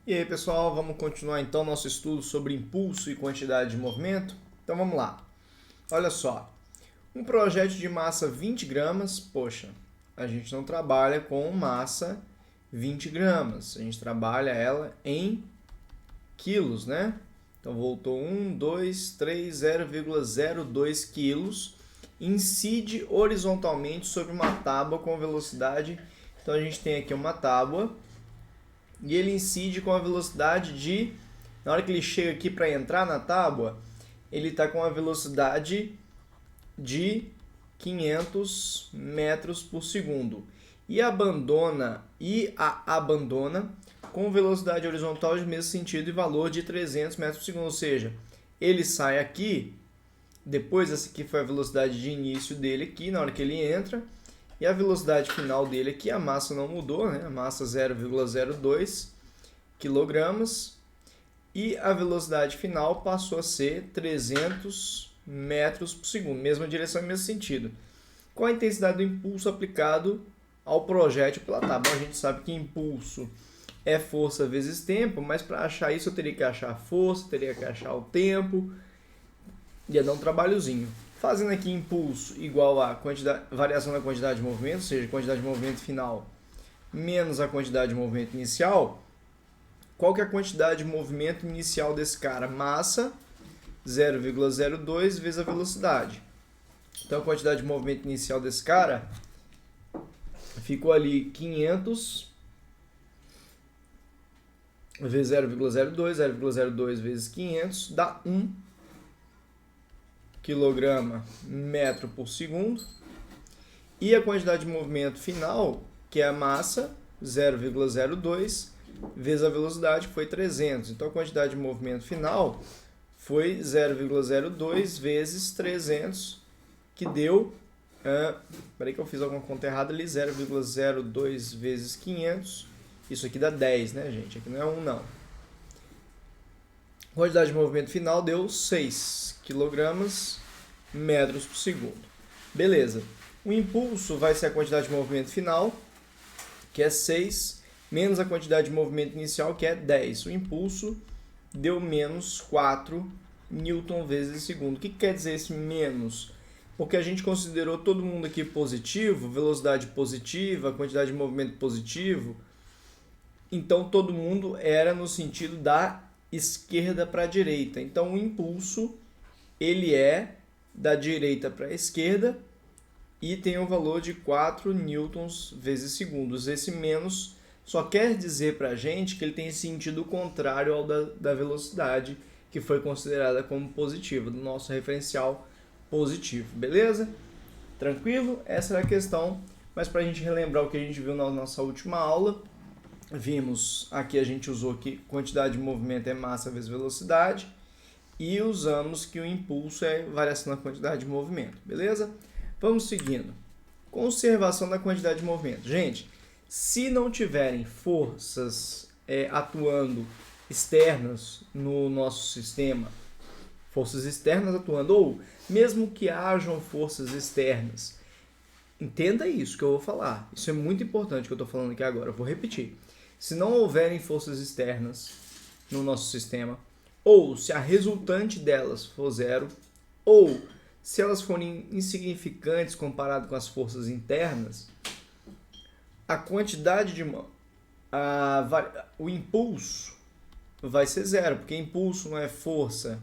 E aí, pessoal, vamos continuar então nosso estudo sobre impulso e quantidade de movimento? Então vamos lá. Olha só, um projétil de massa 20 gramas, poxa, a gente não trabalha com massa 20 gramas, a gente trabalha ela em quilos, né? Então voltou 1, 2, 3, 0,02 quilos, incide horizontalmente sobre uma tábua com velocidade. Então a gente tem aqui uma tábua e ele incide com a velocidade de... Na hora que ele chega aqui para entrar na tábua, ele está com a velocidade de 500 metros por segundo. E a abandona com velocidade horizontal de mesmo sentido e valor de 300 metros por segundo. Ou seja, ele sai aqui, depois essa aqui foi a velocidade de início dele aqui, na hora que ele entra, e a velocidade final dele aqui, a massa não mudou, né? A massa 0,02 kg. E a velocidade final passou a ser 300 metros por segundo. Mesma direção e mesmo sentido. Qual a intensidade do impulso aplicado ao projétil pela tábua? A gente sabe que impulso é força vezes tempo, mas para achar isso eu teria que achar a força, teria que achar o tempo. Ia dar um trabalhozinho. Fazendo aqui impulso igual a variação da quantidade de movimento, ou seja, quantidade de movimento final menos a quantidade de movimento inicial. Qual que é a quantidade de movimento inicial desse cara? Massa 0,02 vezes a velocidade. Então a quantidade de movimento inicial desse cara ficou ali 500 vezes 0,02, 0,02 vezes 500 dá 1 quilograma metro por segundo. E a quantidade de movimento final, que é a massa, 0,02 vezes a velocidade, que foi 300. Então a quantidade de movimento final foi 0,02 vezes 300, que deu... Peraí que eu fiz alguma conta errada ali, 0,02 vezes 500. Isso aqui dá 10, né, gente? Aqui não é 1, não. A quantidade de movimento final deu 6 kg metros por segundo. Beleza. O impulso vai ser a quantidade de movimento final, que é 6, menos a quantidade de movimento inicial, que é 10. O impulso deu menos 4 newton vezes segundo. O que quer dizer esse menos? Porque a gente considerou todo mundo aqui positivo, velocidade positiva, quantidade de movimento positivo. Então todo mundo era no sentido da esquerda para a direita. Então o impulso ele é da direita para a esquerda e tem um valor de 4 newtons vezes segundos. Esse menos só quer dizer para a gente que ele tem sentido contrário ao da velocidade, que foi considerada como positiva, do nosso referencial positivo. Beleza? Tranquilo? Essa era a questão. Mas para a gente relembrar o que a gente viu na nossa última aula, vimos aqui, a gente usou que quantidade de movimento é massa vezes velocidade e usamos que o impulso é variação da quantidade de movimento, beleza? Vamos seguindo. Conservação da quantidade de movimento. Gente, se não tiverem forças atuando externas no nosso sistema, forças externas atuando, ou mesmo que hajam forças externas, entenda isso que eu vou falar. Isso é muito importante que eu estou falando aqui agora. Eu vou repetir. Se não houverem forças externas no nosso sistema, ou se a resultante delas for zero, ou se elas forem insignificantes comparado com as forças internas, a quantidade de... o impulso vai ser zero, porque impulso não é força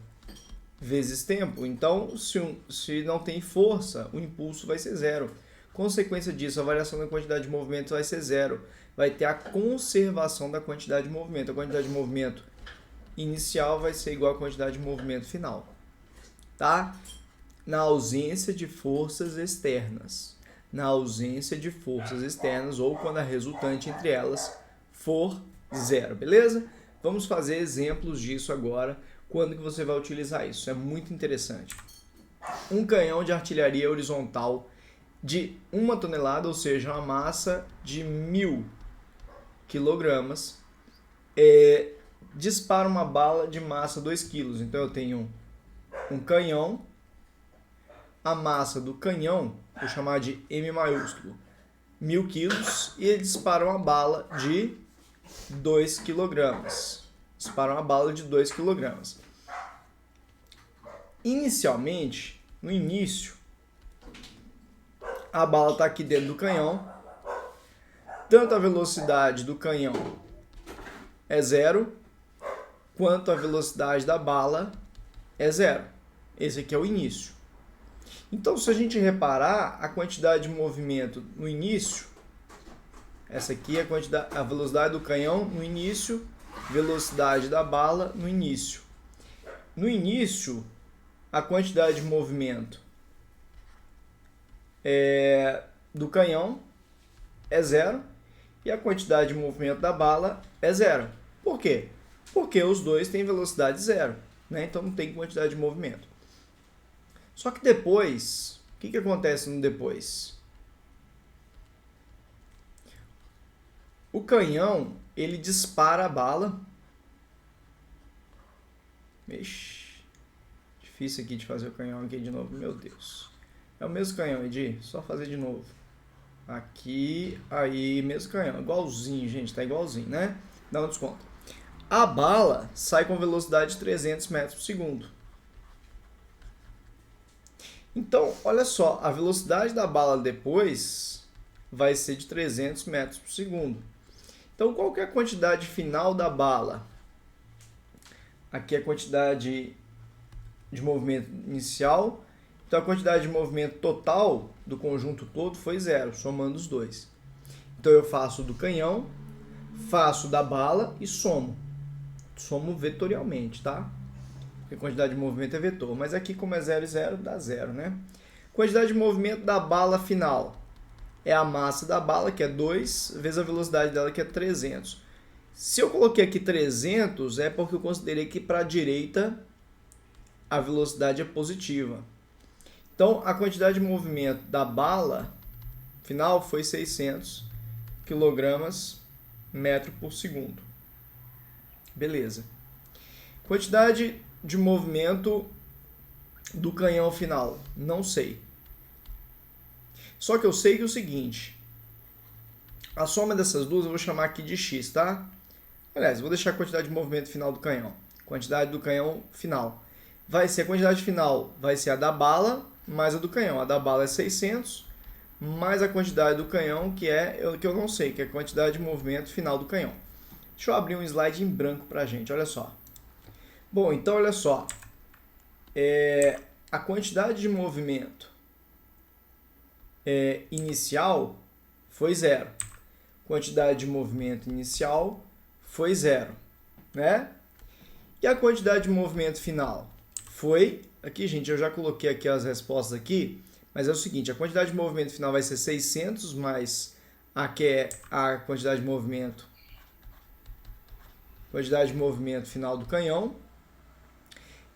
vezes tempo. Então, se não tem força, o impulso vai ser zero. Consequência disso, a variação da quantidade de movimento vai ser zero. Vai ter a conservação da quantidade de movimento. A quantidade de movimento inicial vai ser igual à quantidade de movimento final. Tá? Na ausência de forças externas. Na ausência de forças externas ou quando a resultante entre elas for zero. Beleza? Vamos fazer exemplos disso agora. Quando que você vai utilizar isso? É muito interessante. Um canhão de artilharia horizontal de 1 tonelada, ou seja, uma massa de 1000 kg, dispara uma bala de massa 2 kg. Então eu tenho um canhão, a massa do canhão, vou chamar de M maiúsculo, 1000 kg, e ele dispara uma bala de 2 kg. Disparam uma bala de 2 kg. Inicialmente, no início, a bala está aqui dentro do canhão. Tanto a velocidade do canhão é 0, quanto a velocidade da bala é 0. Esse aqui é o início. Então, se a gente reparar, a quantidade de movimento no início, essa aqui é a velocidade do canhão no início, velocidade da bala no início. No início, a quantidade de movimento do canhão é 0 e a quantidade de movimento da bala é 0. Por quê? Porque os dois têm velocidade 0, né? Então não tem quantidade de movimento. Só que depois, o que acontece no depois? O canhão, ele dispara a bala. Ixi, difícil aqui de fazer o canhão aqui de novo, meu Deus. É o mesmo canhão, Edi, só fazer de novo. Aqui, aí, mesmo canhão, igualzinho, gente, tá igualzinho, né? Dá um desconto. A bala sai com velocidade de 300 metros por segundo. Então, olha só, a velocidade da bala depois vai ser de 300 metros por segundo. Então, qual que é a quantidade final da bala? Aqui é a quantidade de movimento inicial. Então, a quantidade de movimento total do conjunto todo foi 0, somando os dois. Então, eu faço do canhão, faço da bala e somo. Somo vetorialmente, tá? Porque a quantidade de movimento é vetor. Mas aqui, como é 0 e 0, dá 0, né? Quantidade de movimento da bala final é a massa da bala, que é 2, vezes a velocidade dela, que é 300. Se eu coloquei aqui 300, é porque eu considerei que para a direita a velocidade é positiva. Então, a quantidade de movimento da bala final foi 600 kg metro por segundo. Beleza. Quantidade de movimento do canhão final, não sei. Só que eu sei que é o seguinte, a soma dessas duas eu vou chamar aqui de x, tá? Aliás, eu vou deixar a quantidade de movimento final do canhão. Quantidade do canhão final. Vai ser a quantidade final, vai ser a da bala mais a do canhão. A da bala é 600, mais a quantidade do canhão, que eu não sei, que é a quantidade de movimento final do canhão. Deixa eu abrir um slide em branco pra gente, olha só. Bom, então olha só. A quantidade de movimento inicial foi 0. Quantidade de movimento inicial foi 0, né? E a quantidade de movimento final foi... Aqui, gente, eu já coloquei aqui as respostas aqui, mas é o seguinte, a quantidade de movimento final vai ser 600 mais que é a quantidade de movimento final do canhão.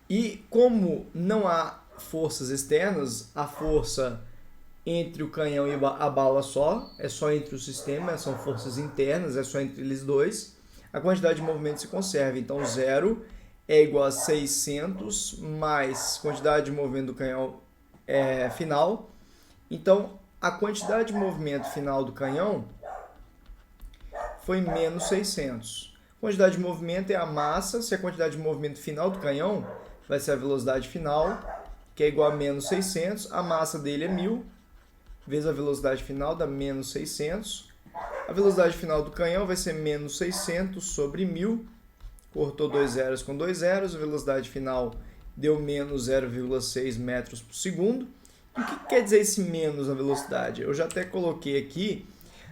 E como não há forças externas, a força entre o canhão e a bala é só entre o sistema, são forças internas, é só entre eles dois. A quantidade de movimento se conserva, então 0 é igual a 600 mais quantidade de movimento do canhão final. Então, a quantidade de movimento final do canhão foi menos 600. Quantidade de movimento é a massa, se a quantidade de movimento final do canhão vai ser a velocidade final, que é igual a menos 600, a massa dele é 1000, vezes a velocidade final dá menos 600. A velocidade final do canhão vai ser menos 600 sobre 1000, cortou 2 zeros com 2 zeros, a velocidade final deu menos 0,6 metros por segundo. E o que quer dizer esse menos na velocidade? Eu já até coloquei aqui,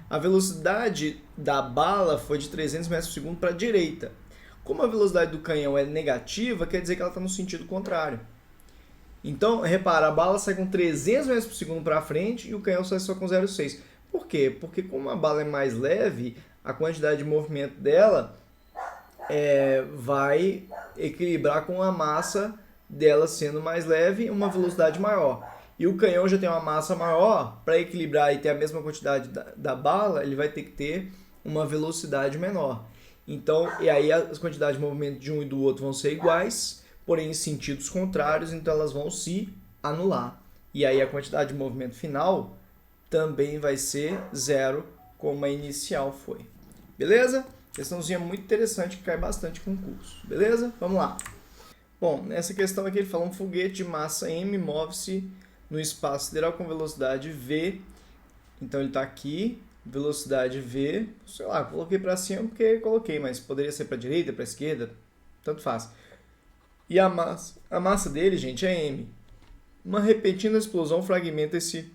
a velocidade da bala foi de 300 metros por segundo para a direita. Como a velocidade do canhão é negativa, quer dizer que ela está no sentido contrário. Então, repara, a bala sai com 300 metros por segundo para frente e o canhão sai só com 0,6. Por quê? Porque como a bala é mais leve, a quantidade de movimento dela vai equilibrar com a massa dela sendo mais leve e uma velocidade maior. E o canhão já tem uma massa maior, para equilibrar e ter a mesma quantidade da bala, ele vai ter que ter uma velocidade menor. Então, e aí as quantidades de movimento de um e do outro vão ser iguais, porém em sentidos contrários, então elas vão se anular. E aí a quantidade de movimento final também vai ser 0, como a inicial foi. Beleza? Questãozinha muito interessante que cai bastante com o curso. Beleza? Vamos lá. Bom, nessa questão aqui ele fala um foguete de massa m move-se no espaço sideral com velocidade v. Então ele está aqui, velocidade v, sei lá, coloquei para cima porque coloquei, mas poderia ser para a direita, para a esquerda, tanto faz. E a massa dele, gente, é m. Uma repentina explosão fragmenta esse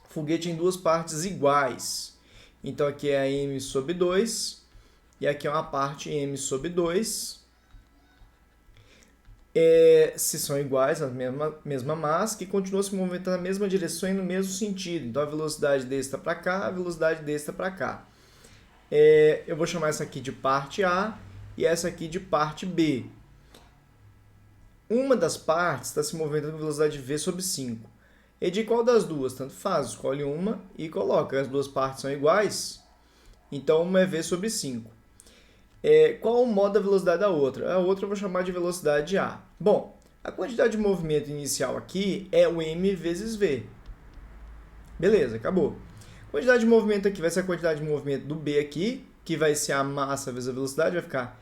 foguete em duas partes iguais. Então aqui é a m sobre 2 e aqui é uma parte m sobre 2. Se são iguais, a mesma massa, que continua se movimentando na mesma direção e no mesmo sentido. Então a velocidade desse está para cá, a velocidade desse está para cá. Eu vou chamar essa aqui de parte A e essa aqui de parte B. Uma das partes está se movimentando com velocidade v sobre 5. E de qual das duas? Tanto faz, escolhe uma e coloca. As duas partes são iguais, então uma é v sobre 5. Qual o modo da velocidade da outra? A outra eu vou chamar de velocidade A. Bom, a quantidade de movimento inicial aqui é o m vezes v. Beleza, acabou. A quantidade de movimento aqui vai ser a quantidade de movimento do B aqui, que vai ser a massa vezes a velocidade, vai ficar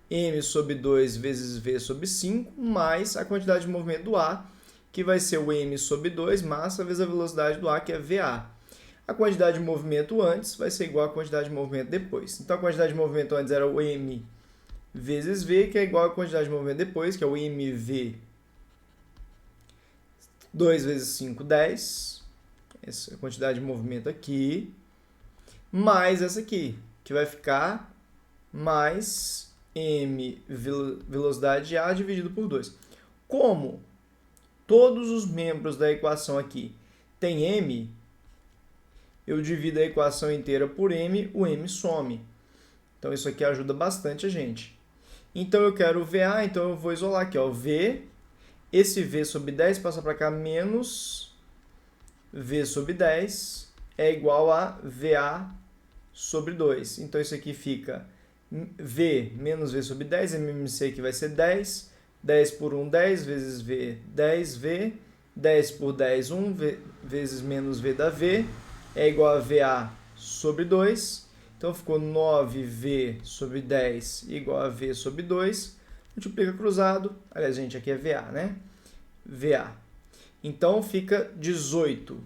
m sobre 2 vezes v sobre 5, mais a quantidade de movimento do A, que vai ser o m sobre 2, massa vezes a velocidade do A, que é VA. A quantidade de movimento antes vai ser igual à quantidade de movimento depois. Então, a quantidade de movimento antes era o m vezes v, que é igual à quantidade de movimento depois, que é o mv 2 vezes 5, 10. Essa é a quantidade de movimento aqui. Mais essa aqui, que vai ficar mais m velocidade A dividido por 2. Como todos os membros da equação aqui têm m, eu divido a equação inteira por m, o m some. Então isso aqui ajuda bastante a gente. Então eu quero VA, então eu vou isolar aqui, ó, V, esse V sobre 10 passa para cá, menos V sobre 10 é igual a VA sobre 2. Então isso aqui fica V menos V sobre 10, MMC que vai ser 10, 10 por 1, 10, vezes V, 10V, 10 por 10, 1, vezes menos V da V, é igual a VA sobre 2. Então ficou 9V sobre 10 igual a V sobre 2. Multiplica cruzado. Aliás, gente, aqui é VA, né? VA. Então fica 18.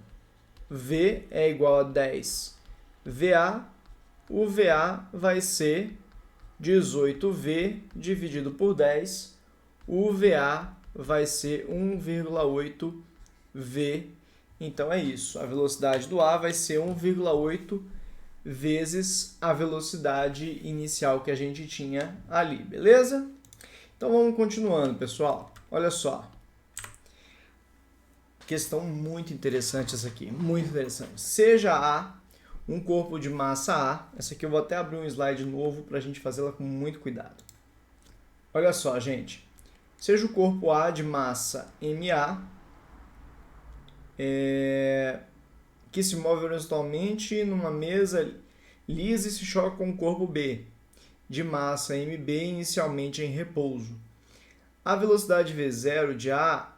V é igual a 10 VA. O VA vai ser 18V dividido por 10. O VA vai ser 1,8 V. Então é isso. A velocidade do A vai ser 1,8 vezes a velocidade inicial que a gente tinha ali, beleza? Então vamos continuando, pessoal. Olha só. Questão muito interessante essa aqui, muito interessante. Seja A um corpo de massa A, essa aqui eu vou até abrir um slide novo para a gente fazê-la com muito cuidado. Olha só, gente. Seja o corpo A de massa MA, que se move horizontalmente numa mesa lisa e se choca com o corpo B, de massa MB inicialmente em repouso. A velocidade V0 de A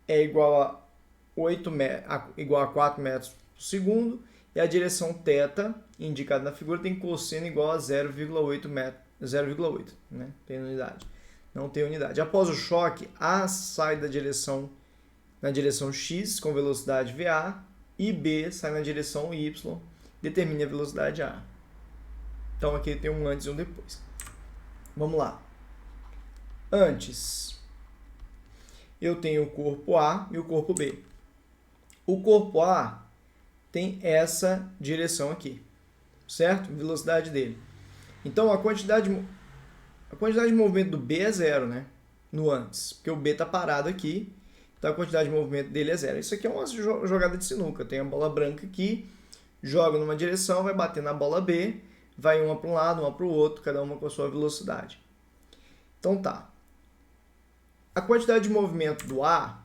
é igual a 4 metros por segundo e a direção θ, indicada na figura, tem cosseno igual a 0,8 metros. 0,8, né? Tem unidade. Não tem unidade. Após o choque, A sai na direção x com velocidade VA e B sai na direção y, determine a velocidade A. Então aqui tem um antes e um depois. Vamos lá. Antes, eu tenho o corpo A e o corpo B. O corpo A tem essa direção aqui, certo? Velocidade dele. Então a quantidade de movimento do B é zero, né? No antes, porque o B está parado aqui, então a quantidade de movimento dele é zero. Isso aqui é uma jogada de sinuca. Tem a bola branca aqui, joga numa direção, vai bater na bola B, vai uma para um lado, uma para o outro, cada uma com a sua velocidade. Então tá. A quantidade de movimento do A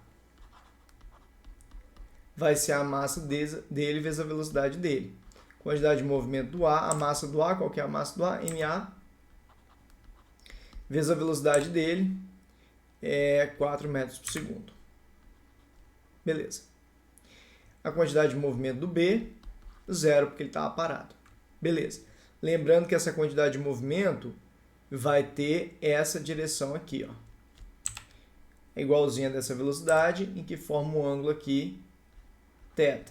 vai ser a massa dele vezes a velocidade dele. Quantidade de movimento do A, a massa do A, qual que é a massa do A? MA, vezes a velocidade dele, é 4 metros por segundo. Beleza. A quantidade de movimento do B, zero, porque ele estava parado. Beleza. Lembrando que essa quantidade de movimento vai ter essa direção aqui, ó. É igualzinha dessa velocidade, em que forma um ângulo aqui, θ.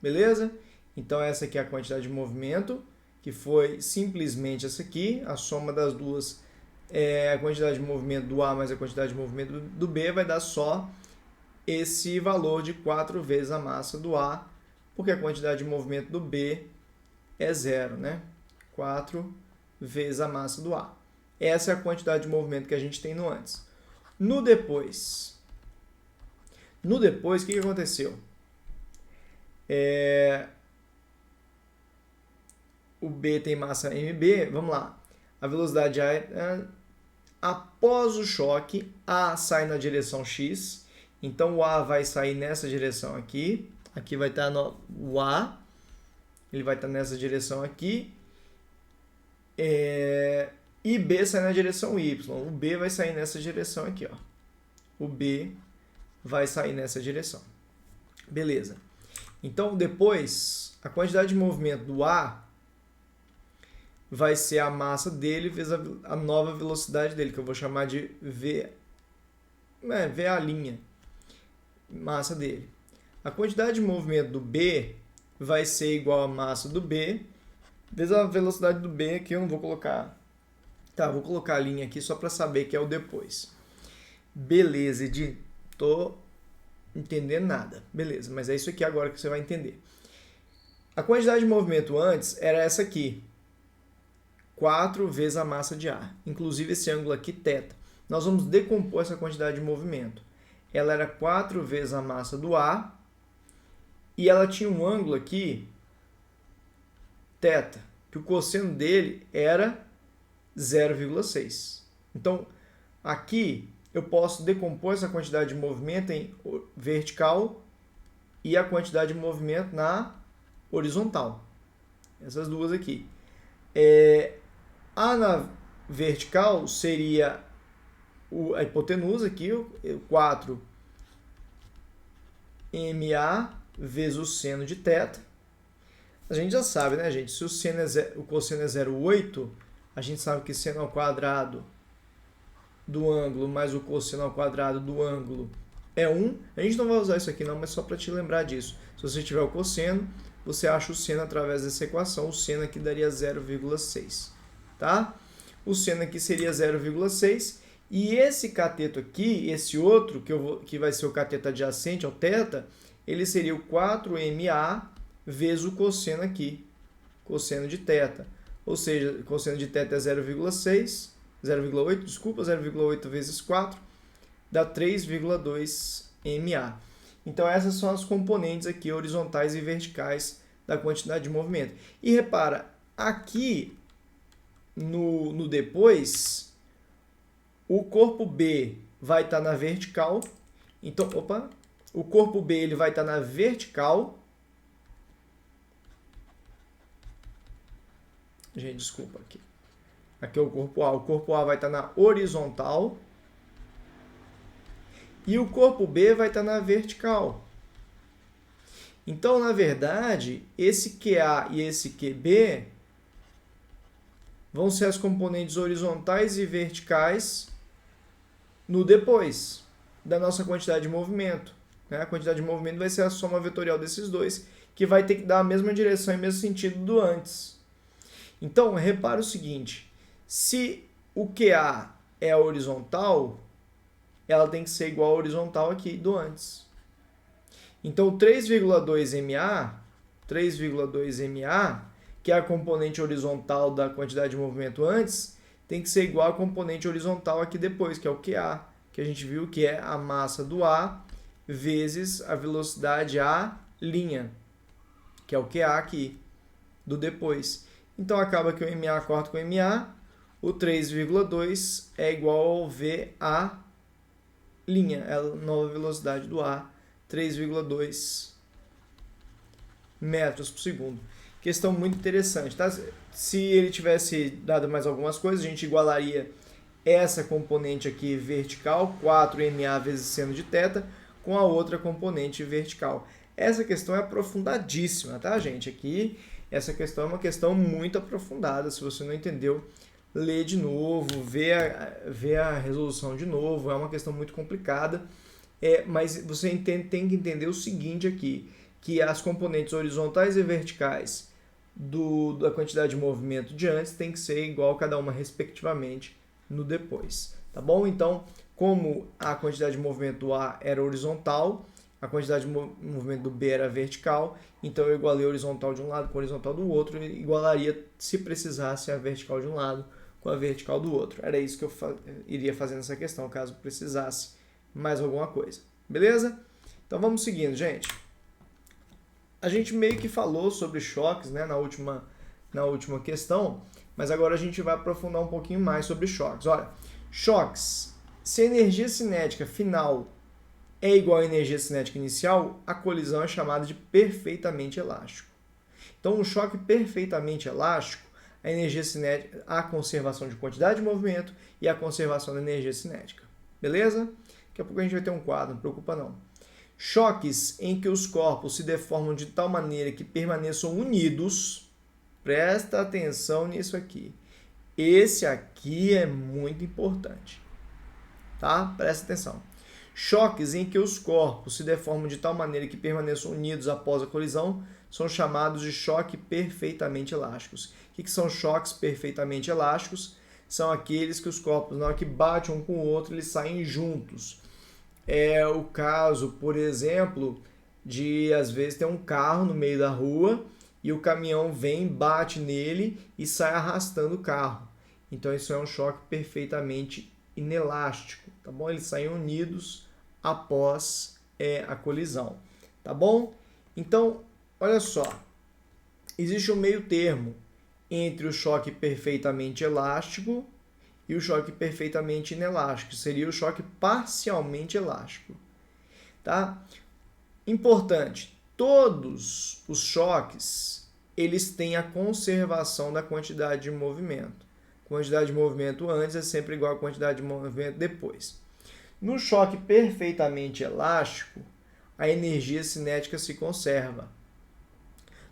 Beleza? Então essa aqui é a quantidade de movimento, que foi simplesmente essa aqui, a soma das duas é a quantidade de movimento do A mais a quantidade de movimento do B, vai dar só esse valor de 4 vezes a massa do A, porque a quantidade de movimento do B é 0, né? 4 vezes a massa do A. Essa é a quantidade de movimento que a gente tem no antes. No depois, o que aconteceu? O B tem massa mB, vamos lá. A velocidade A, após o choque, A sai na direção x, então o A vai sair nessa direção aqui, aqui vai estar o A, ele vai estar nessa direção aqui, e B sai na direção y, o B vai sair nessa direção aqui, ó. O B vai sair nessa direção. Beleza. Então, depois, a quantidade de movimento do A vai ser a massa dele vezes a nova velocidade dele, que eu vou chamar de V, VA', massa dele. A quantidade de movimento do B vai ser igual a massa do B vezes a velocidade do B, que eu não vou colocar. Tá, vou colocar a linha aqui só para saber que é o depois. Beleza, Edi. Tô entendendo nada. Beleza, mas é isso aqui agora que você vai entender. A quantidade de movimento antes era essa aqui. 4 vezes a massa de ar. Inclusive esse ângulo aqui, θ. Nós vamos decompor essa quantidade de movimento. Ela era 4 vezes a massa do ar e ela tinha um ângulo aqui, θ, que o cosseno dele era 0,6. Então, aqui eu posso decompor essa quantidade de movimento em vertical e a quantidade de movimento na horizontal. Essas duas aqui. A na vertical seria a hipotenusa aqui, o 4 MA vezes o seno de θ. A gente já sabe, né, gente? Se o cosseno é 0,8, a gente sabe que seno ao quadrado do ângulo mais o cosseno ao quadrado do ângulo é 1. A gente não vai usar isso aqui não, mas só para te lembrar disso. Se você tiver o cosseno, você acha o seno através dessa equação. O seno aqui daria 0,6. Tá? O seno aqui seria 0,6. E esse cateto aqui, esse outro, que vai ser o cateto adjacente ao θ, ele seria o 4MA vezes o cosseno aqui, cosseno de θ. Ou seja, cosseno de θ é 0,6, 0,8, desculpa, 0,8 vezes 4, dá 3,2 MA. Então essas são as componentes aqui, horizontais e verticais, da quantidade de movimento. E repara, aqui no depois, o corpo B vai estar na vertical. Então, o corpo B ele vai estar na vertical. Gente, desculpa aqui. Aqui é o corpo A. O corpo A vai estar na horizontal. E o corpo B vai estar na vertical. Então, na verdade, esse QA e esse QB vão ser as componentes horizontais e verticais no depois da nossa quantidade de movimento. A quantidade de movimento vai ser a soma vetorial desses dois, que vai ter que dar a mesma direção e mesmo sentido do antes. Então, repara o seguinte, se o QA é a horizontal, ela tem que ser igual à horizontal aqui do antes. Então, 3,2 MA, que é a componente horizontal da quantidade de movimento antes, tem que ser igual à componente horizontal aqui depois, que é o QA, que a gente viu que é a massa do A vezes a velocidade A', que é o QA aqui, do depois. Então, acaba que o MA corta com o MA, o 3,2 é igual ao VA', é a nova velocidade do A, 3,2 metros por segundo. Questão muito interessante, tá? Se ele tivesse dado mais algumas coisas, a gente igualaria essa componente aqui vertical, 4MA vezes seno de θ, com a outra componente vertical. Essa questão é aprofundadíssima, tá, gente? Aqui essa questão é uma questão muito aprofundada. Se você não entendeu, lê de novo, vê a resolução de novo. É uma questão muito complicada, mas você tem que entender o seguinte aqui, que as componentes horizontais e verticais da quantidade de movimento de antes tem que ser igual cada uma respectivamente no depois, tá bom? Então, como a quantidade de movimento do A era horizontal, a quantidade de movimento do B era vertical, então eu igualei a horizontal de um lado com a horizontal do outro, e igualaria, se precisasse, a vertical de um lado com a vertical do outro. Era isso que eu iria fazer nessa questão, caso precisasse mais alguma coisa. Beleza? Então vamos seguindo, gente. A gente meio que falou sobre choques, né, na última questão, mas agora a gente vai aprofundar um pouquinho mais sobre choques. Olha, choques, se a energia cinética final é igual à energia cinética inicial, a colisão é chamada de perfeitamente elástico. Então, um choque perfeitamente elástico, a energia cinética, a conservação de quantidade de movimento e a conservação da energia cinética. Beleza? Daqui a pouco a gente vai ter um quadro, não preocupa não. Choques em que os corpos se deformam de tal maneira que permaneçam unidos, presta atenção nisso aqui. Esse aqui é muito importante, tá? Presta atenção. Choques em que os corpos se deformam de tal maneira que permaneçam unidos após a colisão são chamados de choque perfeitamente elásticos. O que são choques perfeitamente elásticos? São aqueles que os corpos, na hora que batem um com o outro, eles saem juntos. É o caso, por exemplo, de às vezes ter um carro no meio da rua e o caminhão vem, bate nele e sai arrastando o carro. Então isso é um choque perfeitamente inelástico, tá bom? Eles saem unidos após a colisão, tá bom? Então, olha só, existe um meio termo entre o choque perfeitamente elástico e o choque perfeitamente inelástico. Seria o choque parcialmente elástico, tá? Importante, todos os choques, eles têm a conservação da quantidade de movimento. Quantidade de movimento antes é sempre igual à quantidade de movimento depois. No choque perfeitamente elástico, a energia cinética se conserva.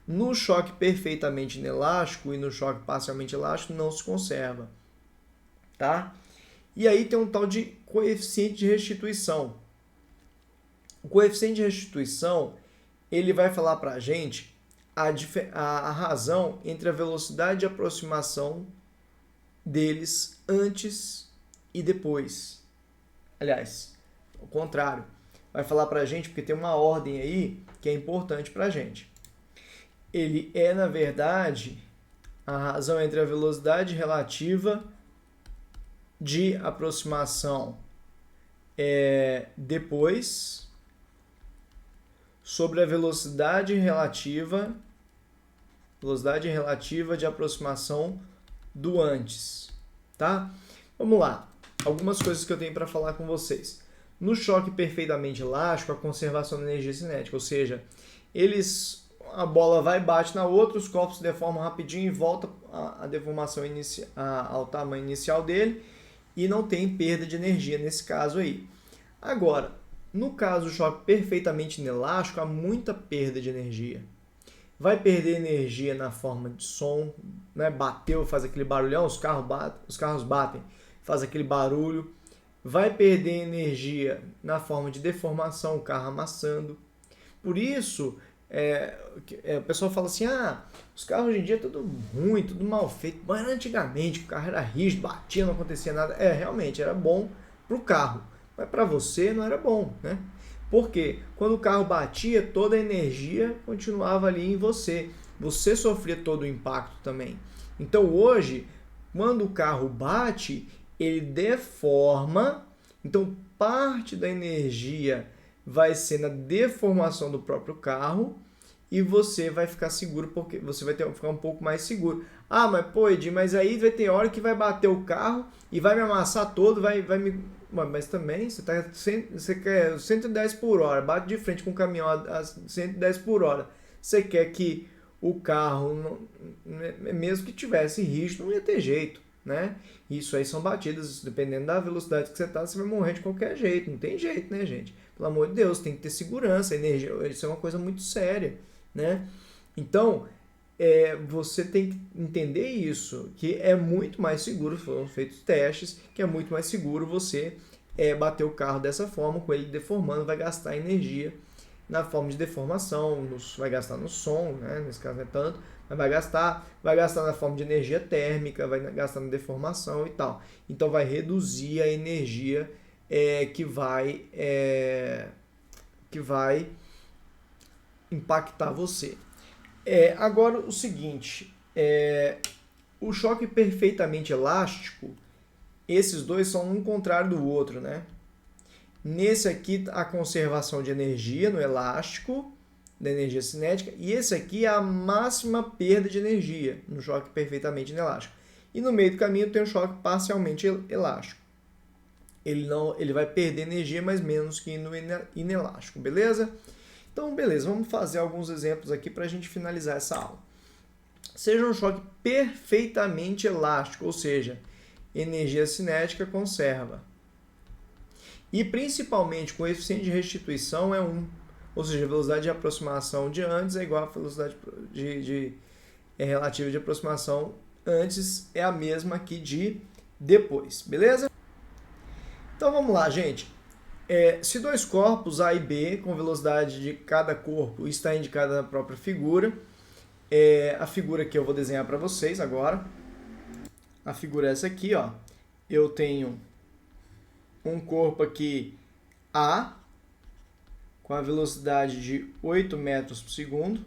No choque perfeitamente inelástico e no choque parcialmente elástico não se conserva, tá? E aí tem um tal de coeficiente de restituição. O coeficiente de restituição, ele vai falar para a gente a razão entre a velocidade de aproximação deles antes e depois. Aliás, o contrário. Vai falar para a gente, porque tem uma ordem aí que é importante para a gente. Ele é, na verdade, a razão entre a velocidade relativa de aproximação depois sobre a velocidade relativa de aproximação do antes, tá? Vamos lá. Algumas coisas que eu tenho para falar com vocês. No choque perfeitamente elástico, a conservação da energia cinética, ou seja, a bola vai e bate na outra, os corpos se deformam rapidinho e volta a deformação ao tamanho inicial dele e não tem perda de energia nesse caso aí. Agora, no caso do choque perfeitamente inelástico, há muita perda de energia. Vai perder energia na forma de som, né? Bateu, faz aquele barulhão, os carros batem, faz aquele barulho. Vai perder energia na forma de deformação, o carro amassando. Por isso, o pessoal fala assim, os carros hoje em dia é tudo ruim, tudo mal feito. Mas antigamente o carro era rígido, batia, não acontecia nada. Realmente era bom para o carro, mas para você não era bom, né? Porque quando o carro batia, toda a energia continuava ali em você. Você sofria todo o impacto também. Então hoje, quando o carro bate, ele deforma. Então parte da energia vai ser na deformação do próprio carro e você vai ficar seguro, porque você vai ficar um pouco mais seguro. Mas pô, Edi, mas aí vai ter hora que vai bater o carro e vai me amassar todo, vai me... Mas também você quer 110 por hora, bate de frente com o caminhão a 110 por hora. Você quer que o carro, mesmo que tivesse rígido, não ia ter jeito, né? Isso aí são batidas, dependendo da velocidade que você tá, você vai morrer de qualquer jeito. Não tem jeito, né, gente? Pelo amor de Deus, tem que ter segurança, energia, isso é uma coisa muito séria, né? Então, você tem que entender isso, que é muito mais seguro, foram feitos testes, que é muito mais seguro você bater o carro dessa forma, com ele deformando, vai gastar energia na forma de deformação, vai gastar no som, né? Nesse caso não é tanto, mas vai gastar na forma de energia térmica, vai gastar na deformação e tal. Então vai reduzir a energia que vai impactar você. Agora o seguinte, o choque perfeitamente elástico, esses dois são um contrário do outro, né? Nesse aqui a conservação de energia no elástico, da energia cinética, e esse aqui é a máxima perda de energia no choque perfeitamente inelástico. E no meio do caminho tem um choque parcialmente elástico. Ele vai perder energia, mas menos que no inelástico, beleza? Então, beleza, vamos fazer alguns exemplos aqui para a gente finalizar essa aula. Seja um choque perfeitamente elástico, ou seja, energia cinética conserva. E principalmente o coeficiente de restituição é 1, ou seja, a velocidade de aproximação de antes é igual à velocidade relativa de aproximação antes é a mesma que de depois, beleza? Então vamos lá, gente. Se dois corpos A e B, com velocidade de cada corpo, está indicada na própria figura, a figura que eu vou desenhar para vocês agora, a figura é essa aqui, ó. Eu tenho um corpo aqui A, com a velocidade de 8 metros por segundo,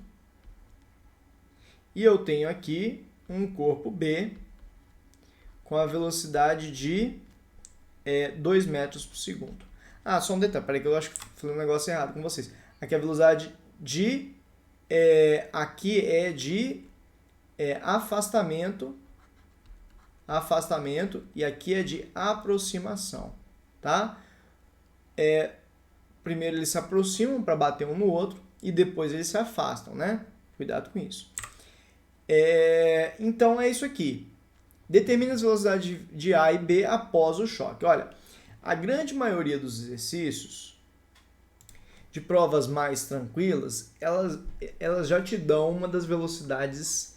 e eu tenho aqui um corpo B, com a velocidade de 2 metros por segundo. Só um detalhe, peraí que eu acho que falei um negócio errado com vocês. Aqui a velocidade de... aqui é de afastamento, e aqui é de aproximação, tá? Primeiro eles se aproximam para bater um no outro e depois eles se afastam, né? Cuidado com isso. Então é isso aqui. Determina as velocidades de A e B após o choque. Olha, a grande maioria dos exercícios de provas mais tranquilas, elas já te dão uma das velocidades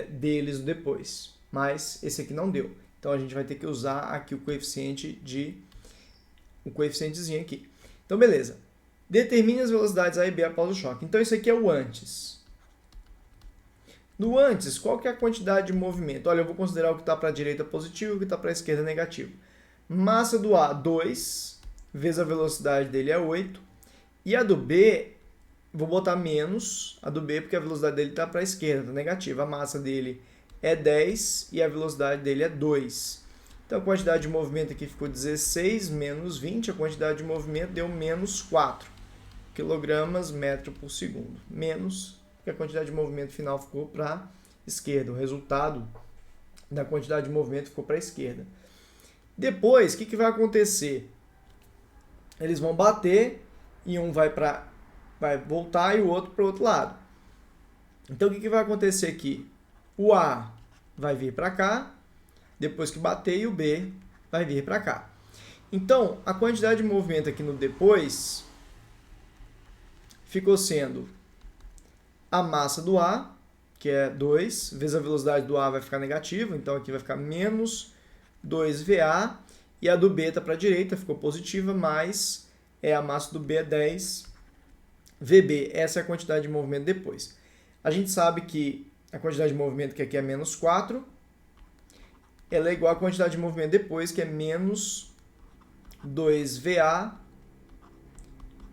deles depois, mas esse aqui não deu. Então a gente vai ter que usar aqui o coeficientezinho aqui. Então beleza. Determine as velocidades A e B após o choque. Então isso aqui é o antes. No antes, qual que é a quantidade de movimento? Olha, eu vou considerar o que está para a direita positivo e o que está para a esquerda negativo. Massa do A, 2, vezes a velocidade dele é 8. E a do B, vou botar menos a do B, porque a velocidade dele está para a esquerda, está negativa. A massa dele é 10 e a velocidade dele é 2. Então a quantidade de movimento aqui ficou 16 menos 20, a quantidade de movimento deu menos 4 kg metro por segundo. Menos, porque a quantidade de movimento final ficou para a esquerda. O resultado da quantidade de movimento ficou para a esquerda. Depois, o que vai acontecer? Eles vão bater e um vai voltar e o outro para o outro lado. Então, o que vai acontecer aqui? O A vai vir para cá, depois que bater, e o B vai vir para cá. Então, a quantidade de movimento aqui no depois ficou sendo a massa do A, que é 2, vezes a velocidade do A vai ficar negativa, então aqui vai ficar menos 2VA, e a do B está para a direita, ficou positiva, mais a massa do B é 10 VB. Essa é a quantidade de movimento depois. A gente sabe que a quantidade de movimento que aqui é menos 4, ela é igual à quantidade de movimento depois, que é menos 2VA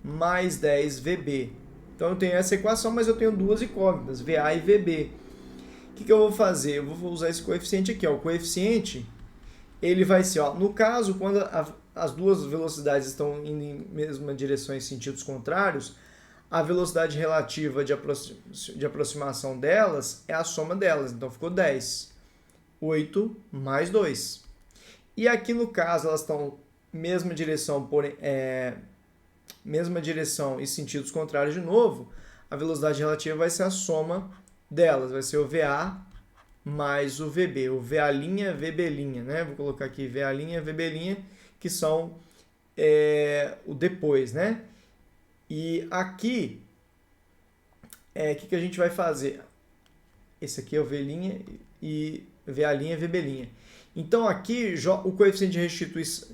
mais 10 VB. Então eu tenho essa equação, mas eu tenho duas incógnitas, VA e VB. O que eu vou fazer? Eu vou usar esse coeficiente aqui. O coeficiente ele vai ser, no caso, quando as duas velocidades estão indo em mesma direção em sentidos contrários, a velocidade relativa de aproximação delas é a soma delas. Então ficou 10. 8 mais 2. E aqui no caso elas estão mesma direção, porém, mesma direção e sentidos contrários de novo, a velocidade relativa vai ser a soma delas, vai ser o VA mais o VB, o VA', VB', né? Vou colocar aqui VA', VB', que são o depois, né? E aqui, o que a gente vai fazer? esse aqui é o V' e VA', VB'. Então aqui o coeficiente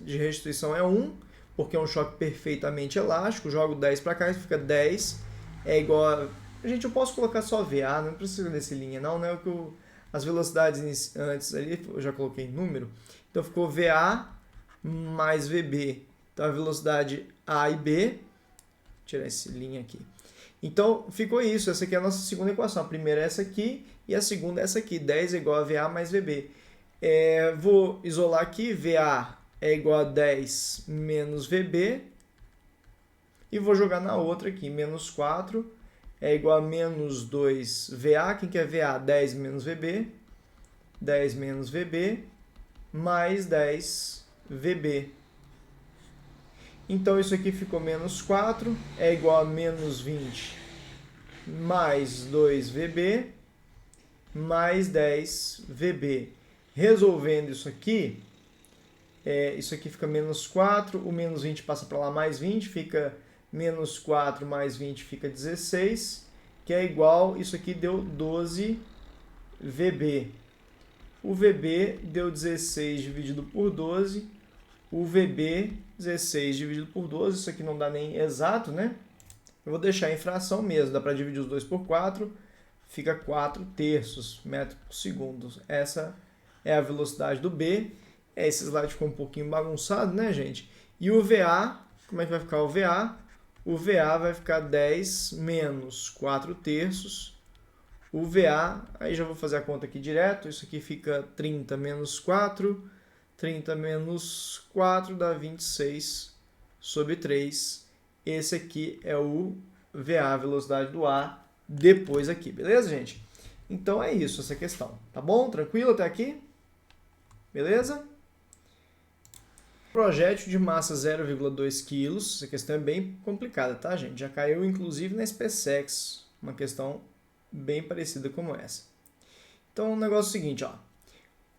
de restituição é 1, porque é um choque perfeitamente elástico. Jogo 10 para cá, fica 10 é igual a... Gente, eu posso colocar só VA, não precisa desse linha não, né? As velocidades antes ali, eu já coloquei em número. Então ficou VA mais VB. Então a velocidade A e B, vou tirar esse linha aqui. Então ficou isso, essa aqui é a nossa segunda equação. A primeira é essa aqui e a segunda é essa aqui, 10 é igual a VA mais VB. Vou isolar aqui, VA é igual a 10 menos VB. E vou jogar na outra aqui, menos 4 é igual a menos 2 VA. Quem que é VA? 10 menos VB. 10 menos VB mais 10 VB. Então isso aqui ficou menos 4 é igual a menos 20 mais 2 VB mais 10 VB. Resolvendo isso aqui fica menos 4, o menos 20 passa para lá, mais 20, fica menos 4 mais 20 fica 16, que é igual, isso aqui deu 12 VB. O VB deu 16 dividido por 12, o VB 16 dividido por 12, isso aqui não dá nem exato, né? Eu vou deixar em fração mesmo, dá para dividir os dois por 4, fica 4 terços metro por segundo. Essa é a velocidade do B. Esse slide ficou um pouquinho bagunçado, né, gente? E o VA, como é que vai ficar o VA? O VA vai ficar 10 menos 4 terços. O VA, aí já vou fazer a conta aqui direto, isso aqui fica 30 menos 4, 30 menos 4 dá 26 sobre 3. Esse aqui é o VA, a velocidade do A, depois aqui, beleza, gente? Então é isso, essa questão, tá bom? Tranquilo até aqui? Beleza? Projétil de massa 0,2 kg, essa questão é bem complicada, tá, gente? Já caiu, inclusive, na SpaceX, uma questão bem parecida como essa. Então, o negócio é o seguinte, ó.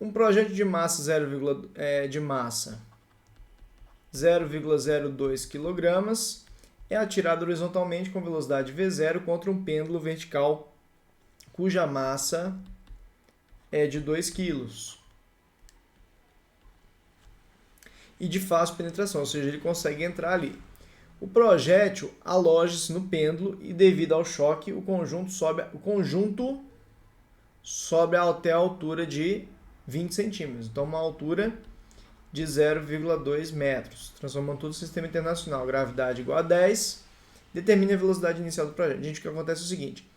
Um projétil de massa 0,02 kg é atirado horizontalmente com velocidade V0 contra um pêndulo vertical cuja massa é de 2 kg. E de fácil penetração, ou seja, ele consegue entrar ali. O projétil aloja-se no pêndulo e, devido ao choque, o conjunto sobe até a altura de 20 centímetros. Então, uma altura de 0,2 metros. Transformando todo o sistema internacional. Gravidade igual a 10. Determine a velocidade inicial do projétil. Gente, o que acontece é o seguinte.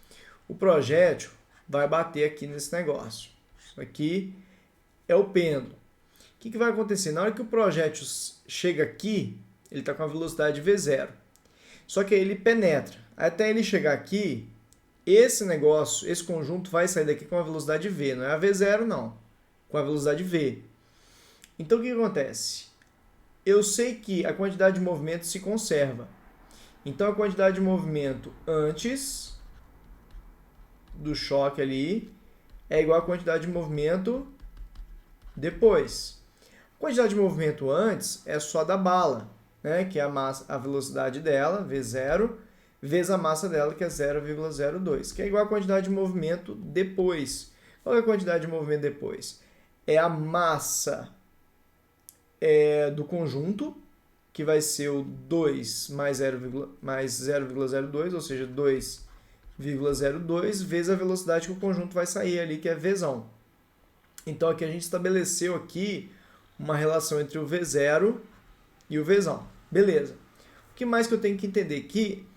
O projétil vai bater aqui nesse negócio. Isso aqui é o pêndulo. O que vai acontecer? Na hora que o projétil chega aqui, ele está com a velocidade V0. Só que aí ele penetra. Até ele chegar aqui, esse negócio, esse conjunto vai sair daqui com a velocidade V. Não é a V0, não. Com a velocidade V. Então, o que acontece? Eu sei que a quantidade de movimento se conserva. Então, a quantidade de movimento antes do choque ali é igual à quantidade de movimento depois. A quantidade de movimento antes é só da bala, né? Que é a velocidade dela, V0, vezes a massa dela, que é 0,02, que é igual à quantidade de movimento depois. Qual é a quantidade de movimento depois? É a massa do conjunto, que vai ser o 2 mais 0,02, ou seja, 2,02, vezes a velocidade que o conjunto vai sair ali, que é Vzão. Então, aqui a gente estabeleceu aqui uma relação entre o V0 e o Vzão. Beleza. O que mais que eu tenho que entender aqui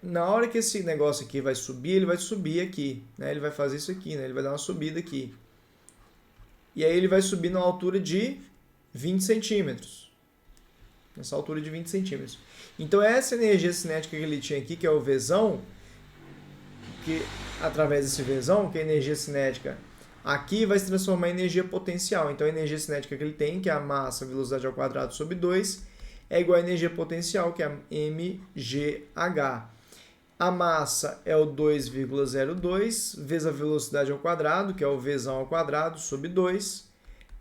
na hora que esse negócio aqui vai subir, ele vai subir aqui, né? Ele vai fazer isso aqui, né? Ele vai dar uma subida aqui. E aí ele vai subir na altura de 20 centímetros. Nessa altura de 20 centímetros. Então, essa energia cinética que ele tinha aqui, que é o Vzão, que através desse Vzão, que é a energia cinética aqui, vai se transformar em energia potencial. Então, a energia cinética que ele tem, que é a massa, velocidade ao quadrado sobre 2, é igual à energia potencial, que é mgh. A massa é o 2,02 vezes a velocidade ao quadrado, que é o Vzão ao quadrado, sobre 2,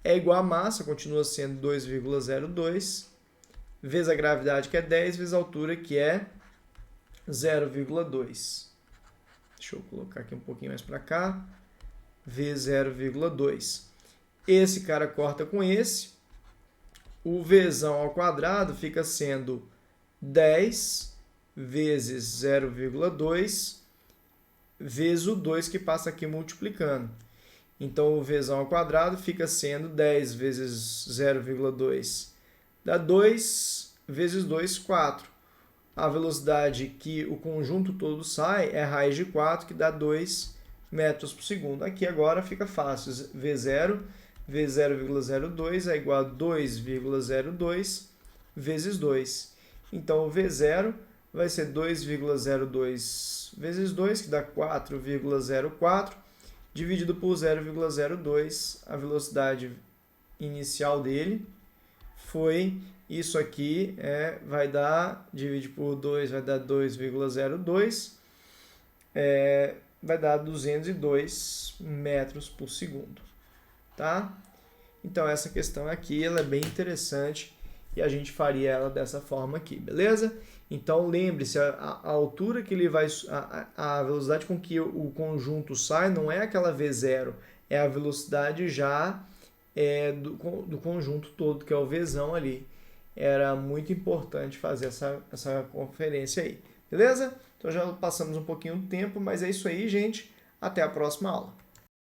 é igual a massa, continua sendo 2,02, vezes a gravidade, que é 10, vezes a altura, que é 0,2. Deixa Deixa eu colocar aqui um pouquinho mais para cá. V0,2. Esse cara corta com esse. O Vzão ao quadrado fica sendo 10 vezes 0,2 vezes o 2 que passa aqui multiplicando. Então, o Vzão ao quadrado fica sendo 10 vezes 0,2 dá 2 vezes 2, 4. A velocidade que o conjunto todo sai é raiz de 4, que dá 2 metros por segundo. Aqui agora fica fácil. V0 vezes 0,02 é igual a 2,02 vezes 2. Então, o V0 vai ser 2,02 vezes 2, que dá 4,04, dividido por 0,02, a velocidade inicial dele foi isso aqui, vai dar, divide por 2, vai dar 2,02, vai dar 202 metros por segundo, tá? Então, essa questão aqui, ela é bem interessante e a gente faria ela dessa forma aqui, beleza? Então, lembre-se, a altura que ele vai, a velocidade com que o conjunto sai não é aquela V0, é a velocidade já do conjunto todo, que é o Vzão ali. Era muito importante fazer essa conferência aí, beleza? Então, já passamos um pouquinho do tempo, mas é isso aí, gente. Até a próxima aula.